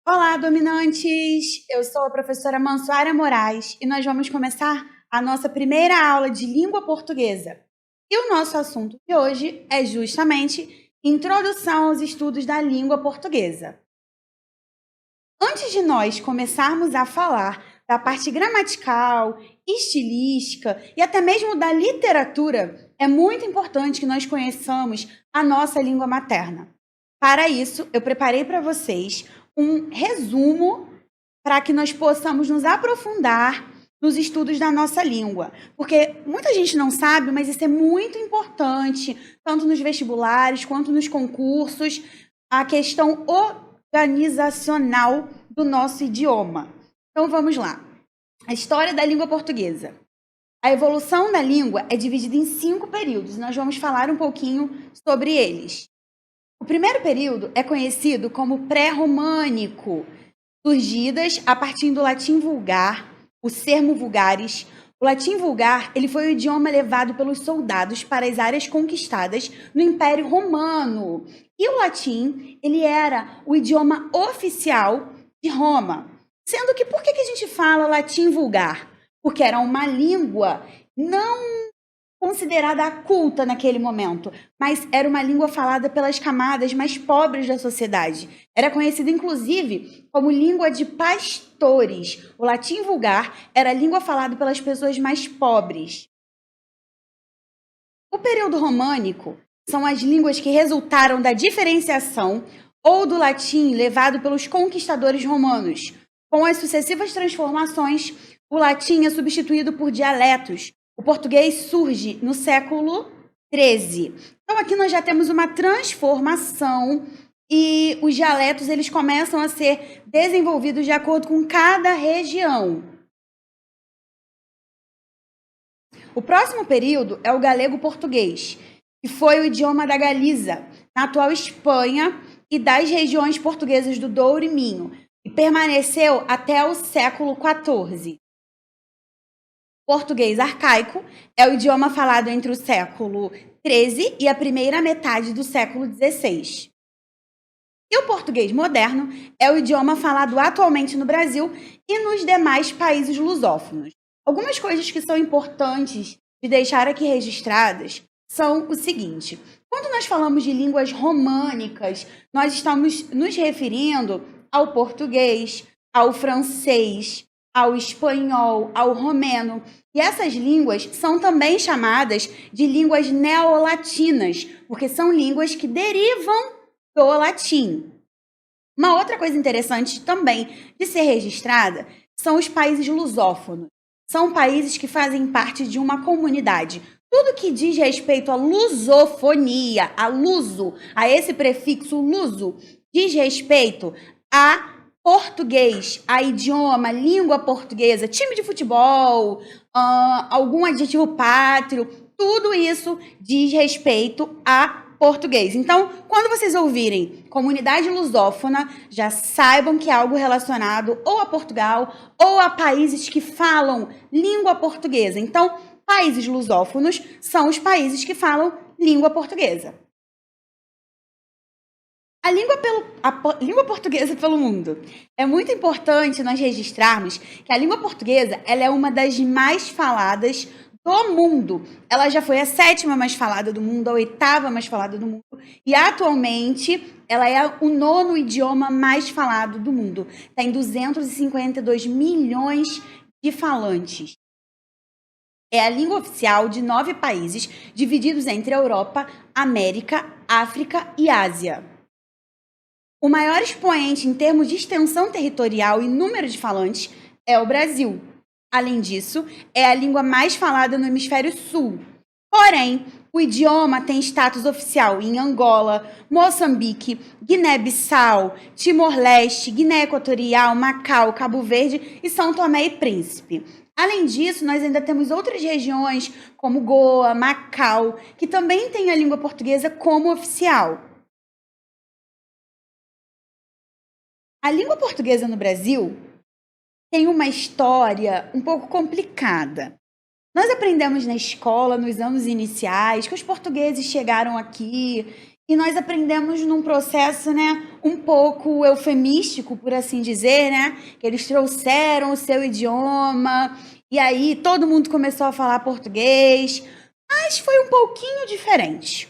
Olá, dominantes! Eu sou a professora Mansuara Moraes e nós vamos começar a nossa primeira aula de língua portuguesa. E o nosso assunto de hoje é justamente Introdução aos Estudos da Língua Portuguesa. Antes de nós começarmos a falar da parte gramatical, estilística e até mesmo da literatura, é muito importante que nós conheçamos a nossa língua materna. Para isso, eu preparei para vocês um resumo para que nós possamos nos aprofundar nos estudos da nossa língua. Porque muita gente não sabe, mas isso é muito importante, tanto nos vestibulares quanto nos concursos, a questão organizacional do nosso idioma. Então vamos lá. A história da língua portuguesa. A evolução da língua é dividida em 5 períodos. Nós vamos falar um pouquinho sobre eles. O primeiro período é conhecido como pré-românico, surgidas a partir do latim vulgar, o sermo vulgaris. O latim vulgar ele foi o idioma levado pelos soldados para as áreas conquistadas no Império Romano. E o latim ele era o idioma oficial de Roma. Sendo que por que a gente fala latim vulgar? Porque era uma língua não considerada culta naquele momento, mas era uma língua falada pelas camadas mais pobres da sociedade. Era conhecida, inclusive, como língua de pastores. O latim vulgar era a língua falada pelas pessoas mais pobres. O período românico são as línguas que resultaram da diferenciação ou do latim levado pelos conquistadores romanos. Com as sucessivas transformações, o latim é substituído por dialetos. O português surge no século XIII. Então, aqui nós já temos uma transformação e os dialetos eles começam a ser desenvolvidos de acordo com cada região. O próximo período é o galego-português, que foi o idioma da Galiza, na atual Espanha e das regiões portuguesas do Douro e Minho, e permaneceu até o século XIV. Português arcaico é o idioma falado entre o século XIII e a primeira metade do século XVI. E o português moderno é o idioma falado atualmente no Brasil e nos demais países lusófonos. Algumas coisas que são importantes de deixar aqui registradas são o seguinte: quando nós falamos de línguas românicas, nós estamos nos referindo ao português, ao francês, ao espanhol, ao romeno. E essas línguas são também chamadas de línguas neolatinas, porque são línguas que derivam do latim. Uma outra coisa interessante também de ser registrada são os países lusófonos. São países que fazem parte de uma comunidade. Tudo que diz respeito à lusofonia, a luso, a esse prefixo luso, diz respeito a português, a idioma, língua portuguesa, time de futebol, algum adjetivo pátrio, tudo isso diz respeito a português. Então, quando vocês ouvirem comunidade lusófona, já saibam que é algo relacionado ou a Portugal ou a países que falam língua portuguesa. Então, países lusófonos são os países que falam língua portuguesa. A língua portuguesa pelo mundo. É muito importante nós registrarmos que a língua portuguesa ela é uma das mais faladas do mundo. Ela já foi a 7ª mais falada do mundo, a 8ª mais falada do mundo. E atualmente ela é o 9º idioma mais falado do mundo. Tem 252 milhões de falantes. É a língua oficial de 9 países, divididos entre Europa, América, África e Ásia. O maior expoente em termos de extensão territorial e número de falantes é o Brasil. Além disso, é a língua mais falada no hemisfério sul. Porém, o idioma tem status oficial em Angola, Moçambique, Guiné-Bissau, Timor-Leste, Guiné Equatorial, Macau, Cabo Verde e São Tomé e Príncipe. Além disso, nós ainda temos outras regiões, como Goa, Macau, que também têm a língua portuguesa como oficial. A língua portuguesa no Brasil tem uma história um pouco complicada. Nós aprendemos na escola, nos anos iniciais, que os portugueses chegaram aqui E nós aprendemos num processo, né, um pouco eufemístico, por assim dizer, né, que eles trouxeram o seu idioma, e aí todo mundo começou a falar português, mas foi um pouquinho diferente.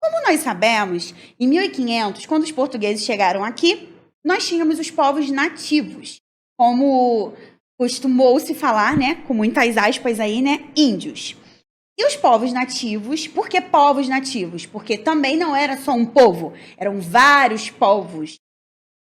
Como nós sabemos, em 1500, quando os portugueses chegaram aqui, nós tínhamos os povos nativos, como costumou-se falar, né, com muitas aspas aí, né, índios. E os povos nativos, por que povos nativos? Porque também não era só um povo, eram vários povos.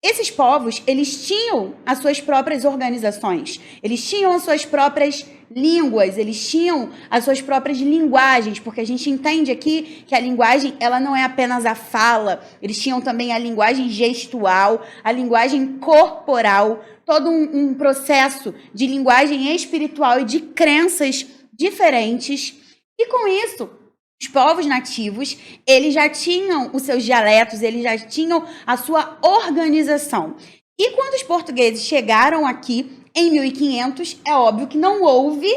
Esses povos, eles tinham as suas próprias organizações, eles tinham as suas próprias línguas, eles tinham as suas próprias linguagens, porque a gente entende aqui que a linguagem, ela não é apenas a fala, eles tinham também a linguagem gestual, a linguagem corporal, todo um processo de linguagem espiritual e de crenças diferentes. E com isso, os povos nativos, eles já tinham os seus dialetos, eles já tinham a sua organização. E quando os portugueses chegaram aqui, em 1500, é óbvio que não houve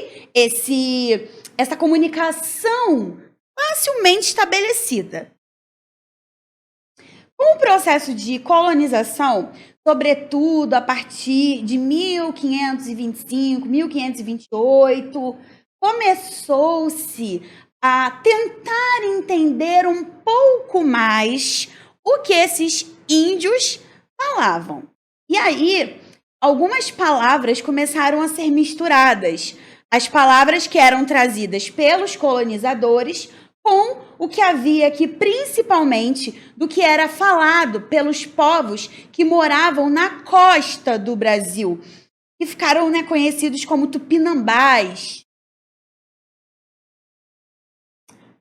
essa comunicação facilmente estabelecida. Com o processo de colonização, sobretudo a partir de 1525, 1528, começou-se a tentar entender um pouco mais o que esses índios falavam. E aí, algumas palavras começaram a ser misturadas. As palavras que eram trazidas pelos colonizadores com o que havia aqui, principalmente do que era falado pelos povos que moravam na costa do Brasil, que ficaram, né, conhecidos como tupinambás.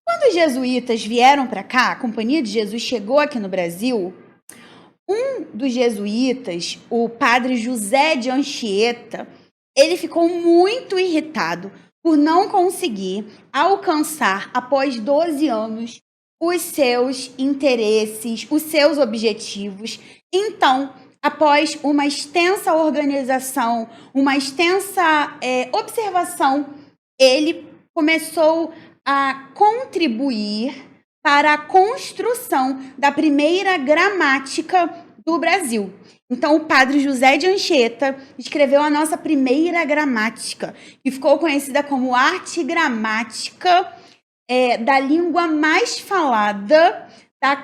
Quando os jesuítas vieram para cá, a Companhia de Jesus chegou aqui no Brasil, um dos jesuítas, o padre José de Anchieta, ele ficou muito irritado por não conseguir alcançar, após 12 anos, os seus interesses, os seus objetivos. Então, após uma extensa organização, uma extensa observação, ele começou a contribuir para a construção da primeira gramática do Brasil. Então, o padre José de Anchieta escreveu a nossa primeira gramática, que ficou conhecida como arte gramática da língua mais falada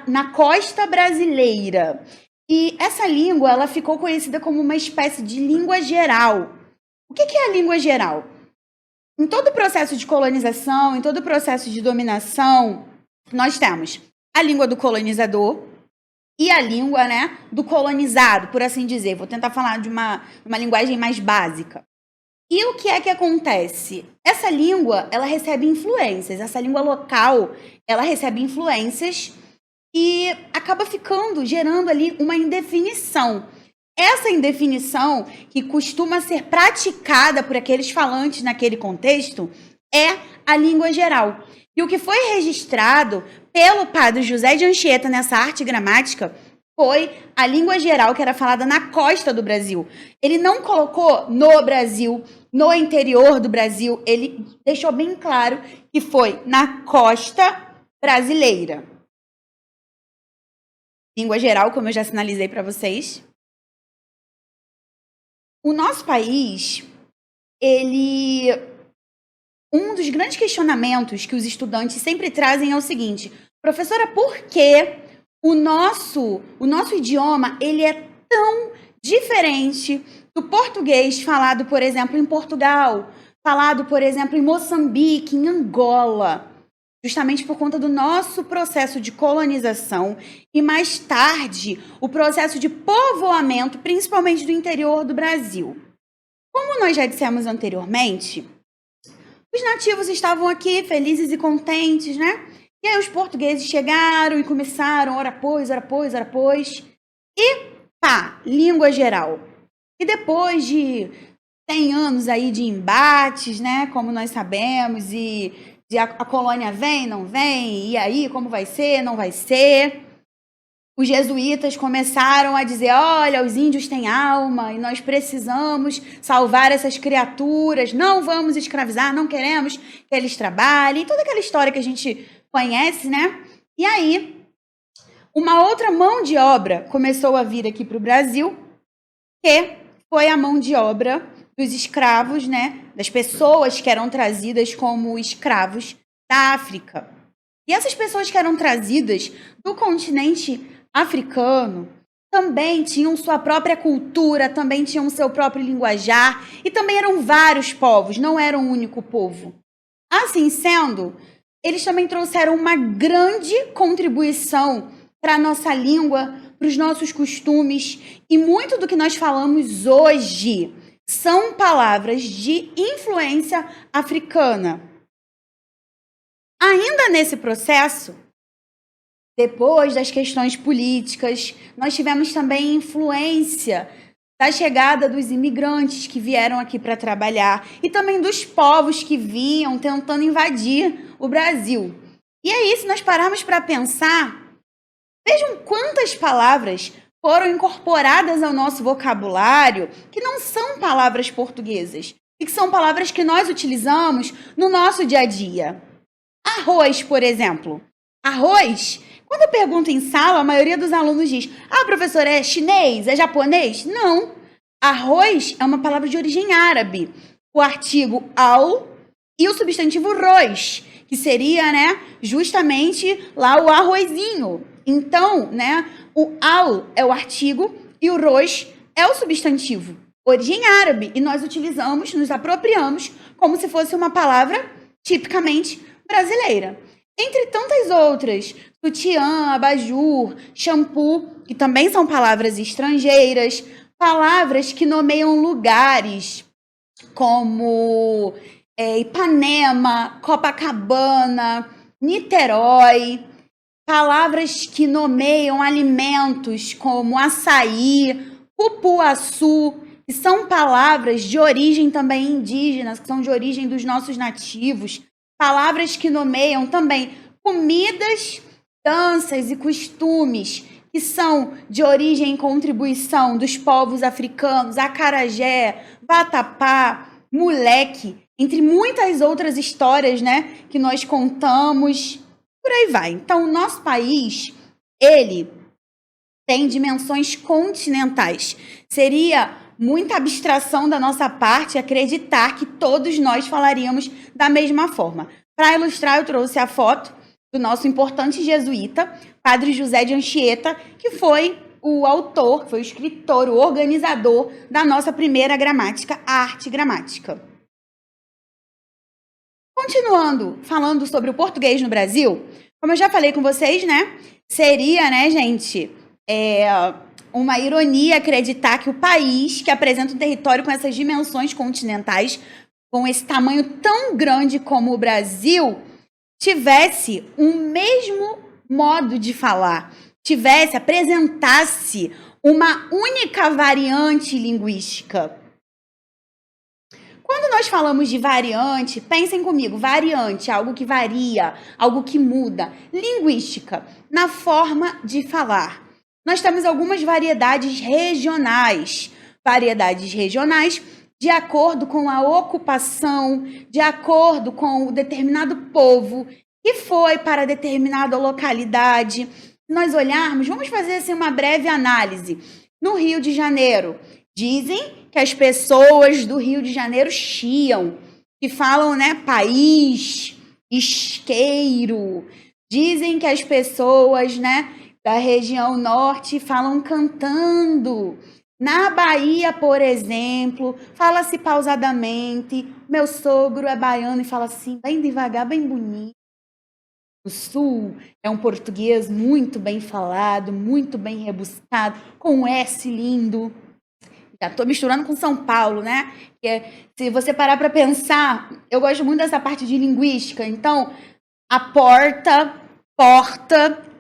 na costa brasileira. E essa língua, ela ficou conhecida como uma espécie de língua geral. O que é a língua geral? Em todo o processo de colonização, em todo o processo de dominação, nós temos a língua do colonizador e a língua, né, do colonizado, por assim dizer. Vou tentar falar de uma linguagem mais básica. E o que é que acontece? Essa língua, ela recebe influências. Essa língua local, ela recebe influências e acaba gerando ali uma indefinição. Essa indefinição, que costuma ser praticada por aqueles falantes naquele contexto, é a língua geral. E o que foi registrado pelo padre José de Anchieta nessa arte gramática foi a língua geral que era falada na costa do Brasil. Ele não colocou no Brasil, no interior do Brasil, ele deixou bem claro que foi na costa brasileira. Língua geral, como eu já sinalizei para vocês. O nosso país, um dos grandes questionamentos que os estudantes sempre trazem é o seguinte: professora, por que o nosso idioma ele é tão diferente do português falado, por exemplo, em Portugal, falado, por exemplo, em Moçambique, em Angola? Justamente por conta do nosso processo de colonização e, mais tarde, o processo de povoamento, principalmente do interior do Brasil. Como nós já dissemos anteriormente, os nativos estavam aqui felizes e contentes, né? E aí os portugueses chegaram e começaram, ora pois, e pá, língua geral. E depois de 100 anos aí de embates, né? Como nós sabemos, e a colônia vem, não vem, e aí como vai ser, não vai ser. Os jesuítas começaram a dizer, olha, os índios têm alma e nós precisamos salvar essas criaturas, não vamos escravizar, não queremos que eles trabalhem, toda aquela história que a gente conhece, né? E aí, uma outra mão de obra começou a vir aqui para o Brasil, que foi a mão de obra dos escravos, né? Das pessoas que eram trazidas como escravos da África. E essas pessoas que eram trazidas do continente africano também tinham sua própria cultura, também tinham seu próprio linguajar, e também eram vários povos, não era um único povo. Assim sendo, eles também trouxeram uma grande contribuição para a nossa língua, para os nossos costumes, e muito do que nós falamos hoje são palavras de influência africana. Ainda nesse processo, depois das questões políticas, nós tivemos também influência da chegada dos imigrantes que vieram aqui para trabalhar e também dos povos que vinham tentando invadir o Brasil. E aí, se nós pararmos para pensar, vejam quantas palavras foram incorporadas ao nosso vocabulário que não são palavras portuguesas e que são palavras que nós utilizamos no nosso dia a dia. Arroz, por exemplo. Arroz, quando eu pergunto em sala, a maioria dos alunos diz: ah, professor, é chinês? É japonês? Não. Arroz é uma palavra de origem árabe. O artigo al e o substantivo roz, que seria, né, justamente lá o arrozinho. Então, né, o al é o artigo e o roz é o substantivo. Origem árabe. E nós utilizamos, nos apropriamos como se fosse uma palavra tipicamente brasileira. Entre tantas outras, sutiã, abajur, shampoo, que também são palavras estrangeiras, palavras que nomeiam lugares como Ipanema, Copacabana, Niterói, palavras que nomeiam alimentos como açaí, cupuaçu, que são palavras de origem também indígena, que são de origem dos nossos nativos, palavras que nomeiam também comidas, danças e costumes que são de origem e contribuição dos povos africanos, acarajé, vatapá, moleque, entre muitas outras histórias, né, que nós contamos, por aí vai. Então, o nosso país, ele tem dimensões continentais. Seria muita abstração da nossa parte acreditar que todos nós falaríamos da mesma forma. Para ilustrar, eu trouxe a foto do nosso importante jesuíta, Padre José de Anchieta, que foi o autor, foi o escritor, o organizador da nossa primeira gramática, a arte gramática. Continuando, falando sobre o português no Brasil, como eu já falei com vocês, né, seria, né, gente, uma ironia acreditar que o país que apresenta um território com essas dimensões continentais, com esse tamanho tão grande como o Brasil, tivesse um mesmo modo de falar, apresentasse uma única variante linguística. Quando nós falamos de variante, pensem comigo, variante, algo que varia, algo que muda. Linguística, na forma de falar. Nós temos algumas variedades regionais de acordo com a ocupação, de acordo com o determinado povo que foi para determinada localidade. Se nós olharmos, vamos fazer assim, uma breve análise. No Rio de Janeiro, dizem que as pessoas do Rio de Janeiro chiam, que falam, né, país, isqueiro. Dizem que as pessoas, né, da região norte falam cantando. Na Bahia, por exemplo, fala-se pausadamente. Meu sogro é baiano e fala assim, bem devagar, bem bonito. O sul é um português muito bem falado, muito bem rebuscado, com um S lindo. Já estou misturando com São Paulo, né? Se você parar para pensar, eu gosto muito dessa parte de linguística. Então, a porta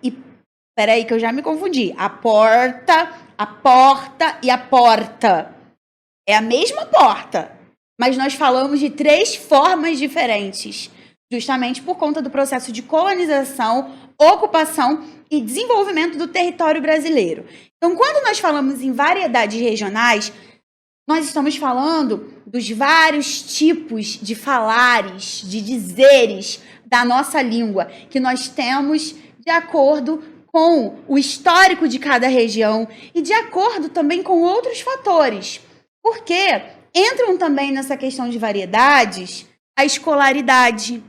e... Peraí que eu já me confundi. A porta e a porta. É a mesma porta, mas nós falamos de 3 formas diferentes, justamente por conta do processo de colonização, ocupação e desenvolvimento do território brasileiro. Então, quando nós falamos em variedades regionais, nós estamos falando dos vários tipos de falares, de dizeres da nossa língua, que nós temos de acordo com o histórico de cada região e de acordo também com outros fatores. Porque entram também nessa questão de variedades a escolaridade,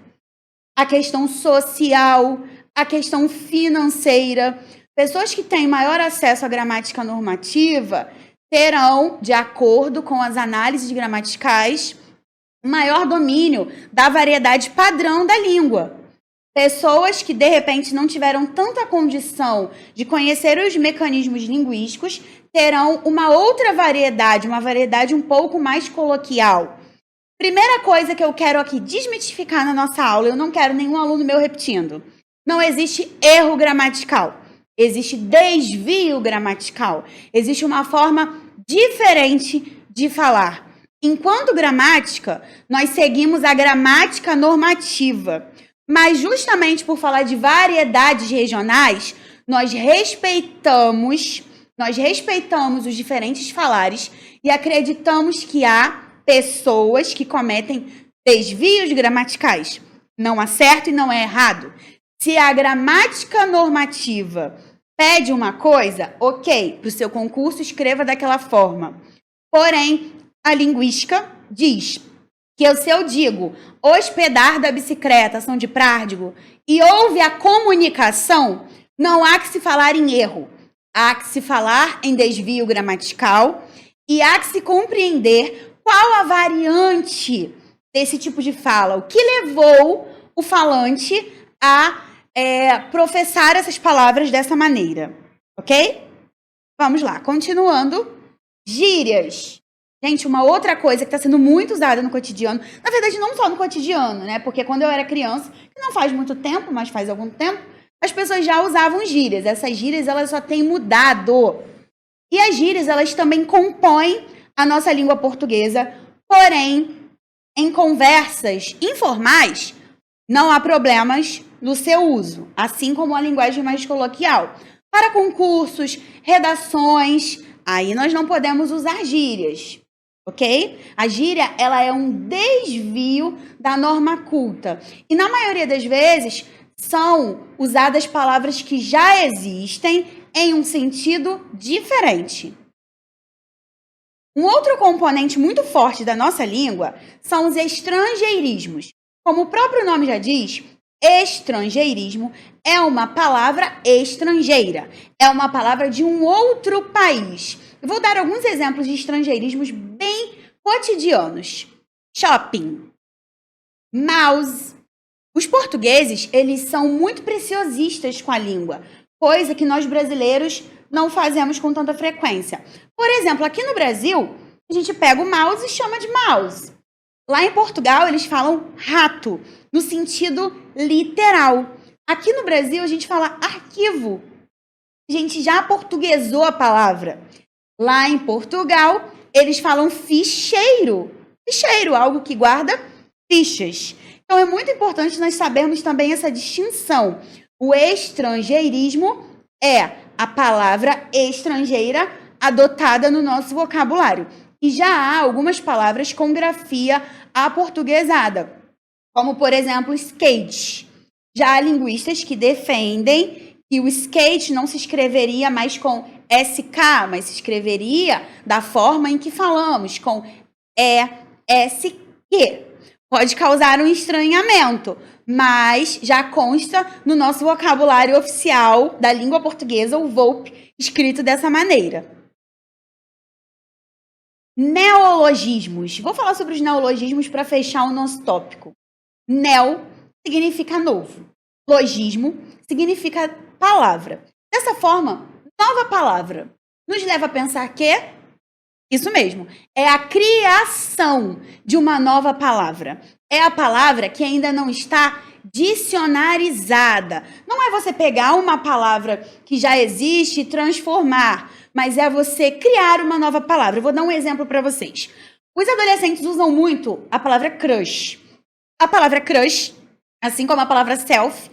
a questão social, a questão financeira. Pessoas que têm maior acesso à gramática normativa terão, de acordo com as análises gramaticais, maior domínio da variedade padrão da língua. Pessoas que, de repente, não tiveram tanta condição de conhecer os mecanismos linguísticos terão uma outra variedade, uma variedade um pouco mais coloquial. Primeira coisa que eu quero aqui desmitificar na nossa aula, eu não quero nenhum aluno meu repetindo. Não existe erro gramatical, existe desvio gramatical, existe uma forma diferente de falar. Enquanto gramática, nós seguimos a gramática normativa, mas justamente por falar de variedades regionais, nós respeitamos os diferentes falares e acreditamos que há pessoas que cometem desvios gramaticais. Não há certo e não é errado. Se a gramática normativa pede uma coisa, ok, para o seu concurso escreva daquela forma. Porém, a linguística diz que se eu digo hospedar da bicicleta São de Prádego e houve a comunicação, não há que se falar em erro. Há que se falar em desvio gramatical e há que se compreender qual a variante desse tipo de fala, o que levou o falante a professar essas palavras dessa maneira, ok? Vamos lá, continuando. Gírias. Gente, uma outra coisa que está sendo muito usada no cotidiano, na verdade não só no cotidiano, né? Porque quando eu era criança, que não faz muito tempo, mas faz algum tempo, as pessoas já usavam gírias. Essas gírias, elas só têm mudado. E as gírias, elas também compõem a nossa língua portuguesa, porém, em conversas informais, não há problemas no seu uso, assim como a linguagem mais coloquial. Para concursos, redações, aí nós não podemos usar gírias, ok? A gíria, ela é um desvio da norma culta. E na maioria das vezes, são usadas palavras que já existem em um sentido diferente. Um outro componente muito forte da nossa língua são os estrangeirismos. Como o próprio nome já diz, estrangeirismo é uma palavra estrangeira, é uma palavra de um outro país. Eu vou dar alguns exemplos de estrangeirismos bem cotidianos. Shopping, mouse. Os portugueses, eles são muito preciosistas com a língua, coisa que nós brasileiros não fazemos com tanta frequência. Por exemplo, aqui no Brasil, a gente pega o mouse e chama de mouse. Lá em Portugal, eles falam rato, no sentido literal. Aqui no Brasil, a gente fala arquivo. A gente já portuguesou a palavra. Lá em Portugal, eles falam ficheiro. Ficheiro, algo que guarda fichas. Então, é muito importante nós sabermos também essa distinção. O estrangeirismo é a palavra estrangeira adotada no nosso vocabulário. E já há algumas palavras com grafia aportuguesada, como, por exemplo, skate. Já há linguistas que defendem que o skate não se escreveria mais com SK, mas se escreveria da forma em que falamos, com ESQ. Pode causar um estranhamento, mas já consta no nosso vocabulário oficial da língua portuguesa, o VOLP, escrito dessa maneira. Neologismos. Vou falar sobre os neologismos para fechar o nosso tópico. Neo significa novo. Logismo significa palavra. Dessa forma, nova palavra nos leva a pensar que isso mesmo, é a criação de uma nova palavra. É a palavra que ainda não está dicionarizada. Não é você pegar uma palavra que já existe e transformar, mas é você criar uma nova palavra. Eu vou dar um exemplo para vocês. Os adolescentes usam muito a palavra crush. A palavra crush, assim como a palavra self,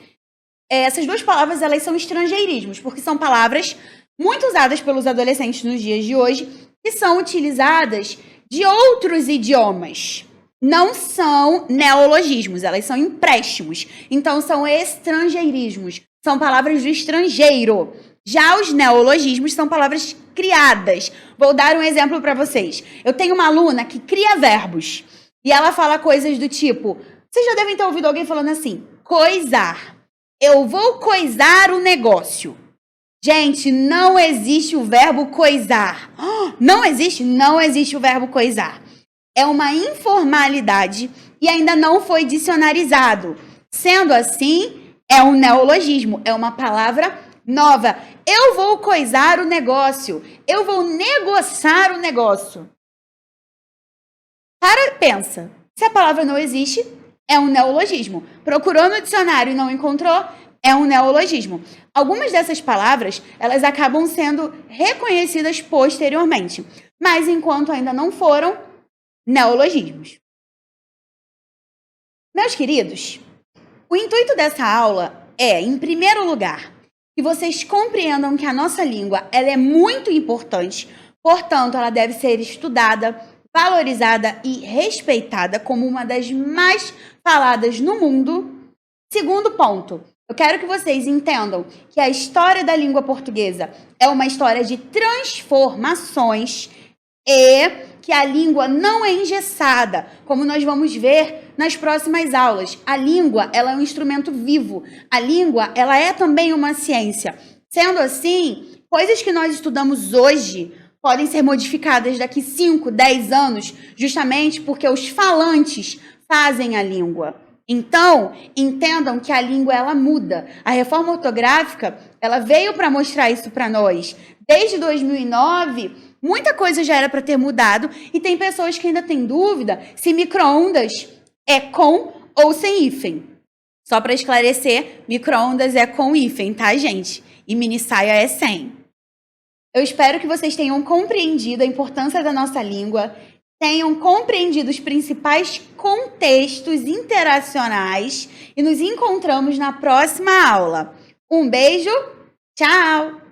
essas duas palavras elas são estrangeirismos, porque são palavras muito usadas pelos adolescentes nos dias de hoje, que são utilizadas de outros idiomas. Não são neologismos, elas são empréstimos. Então, são estrangeirismos. são palavras do estrangeiro. Já os neologismos são palavras criadas. Vou dar um exemplo para vocês. Eu tenho uma aluna que cria verbos. E ela fala coisas do tipo... Vocês já devem ter ouvido alguém falando assim. Coisar. Eu vou coisar o negócio. Gente, não existe o verbo coisar. Não existe? Não existe o verbo coisar. É uma informalidade e ainda não foi dicionarizado. Sendo assim, é um neologismo. É uma palavra nova. Eu vou coisar o negócio. Eu vou negociar o negócio. Pensa. Se a palavra não existe, é um neologismo. Procurou no dicionário e não encontrou, é um neologismo. Algumas dessas palavras, elas acabam sendo reconhecidas posteriormente. Mas enquanto ainda não foram, neologismos. Meus queridos, o intuito dessa aula é, em primeiro lugar, que vocês compreendam que a nossa língua ela é muito importante, portanto, ela deve ser estudada, valorizada e respeitada como uma das mais faladas no mundo. Segundo ponto, eu quero que vocês entendam que a história da língua portuguesa é uma história de transformações e que a língua não é engessada, como nós vamos ver nas próximas aulas. A língua, ela é um instrumento vivo. A língua, ela é também uma ciência. Sendo assim, coisas que nós estudamos hoje podem ser modificadas daqui 5, 10 anos, justamente porque os falantes fazem a língua. Então, entendam que a língua, ela muda. A reforma ortográfica, ela veio para mostrar isso para nós. Desde 2009, muita coisa já era para ter mudado e tem pessoas que ainda têm dúvida se micro-ondas é com ou sem hífen. Só para esclarecer, micro-ondas é com hífen, tá, gente? E mini saia é sem. Eu espero que vocês tenham compreendido a importância da nossa língua, tenham compreendido os principais contextos interacionais e nos encontramos na próxima aula. Um beijo, tchau!